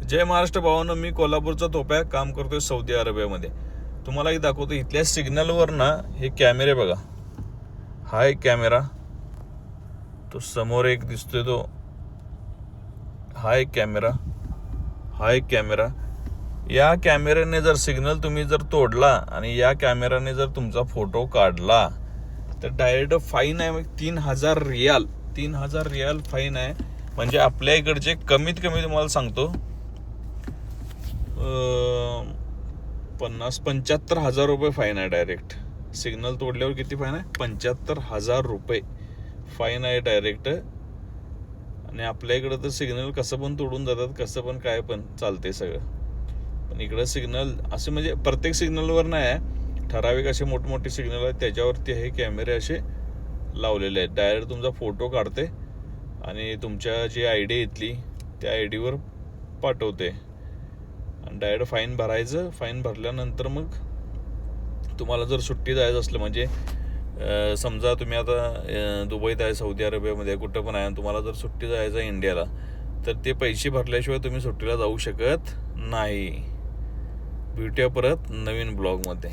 जय महाराष्ट्र भावांनो, मी कोल्हापूरचा तोप्या काम करतोय सौदी अरेबियामध्ये. तुम्हाला एक दाखवतो. इथल्या सिग्नलवर ना हे कॅमेरे बघा. हा एक कॅमेरा, तो समोर एक दिसतोय तो, हा एक कॅमेरा, हा एक कॅमेरा. या कॅमेऱ्याने जर सिग्नल तुम्ही जर तोडला आणि या कॅमेऱ्याने जर तुमचा फोटो काढला तर डायरेक्ट फाईन आहे. 3,000 रियाल, 3,000 रियाल फाईन आहे. म्हणजे आपल्या इकडचे कमीत कमी तुम्हाला सांगतो 75,000 रुपये फाईन आहे डायरेक्ट. सिग्नल तोडल्यावर किती फाईन आहे? 75,000 रुपये फाईन आहे डायरेक्ट. आणि आपल्या इकडं तर सिग्नल कसं पण तोडून जातात, कसं पण काय पण चालते सगळं. पण इकडं सिग्नल असे म्हणजे प्रत्येक सिग्नलवर नाही आहे, ठराविक असे मोठमोठे सिग्नल आहेत, त्याच्यावरती हे कॅमेरे असे लावलेले आहेत. डायरेक्ट तुमचा फोटो काढते आणि तुमच्या जी ID आहे इथली त्या ID वर पाठवते आणि डायरेक्ट फाईन भरायचं. फाईन भरल्यानंतर मग तुम्हाला जर सुट्टी जायचं असलं, म्हणजे समजा तुम्ही आता दुबईत आहे, सौदी अरेबियामध्ये कुठं पण आहे आणि तुम्हाला जर सुट्टी जायचं आहे इंडियाला, तर ते पैसे भरल्याशिवाय तुम्ही सुट्टीला जाऊ शकत नाही. भेटूया परत नवीन ब्लॉगमध्ये.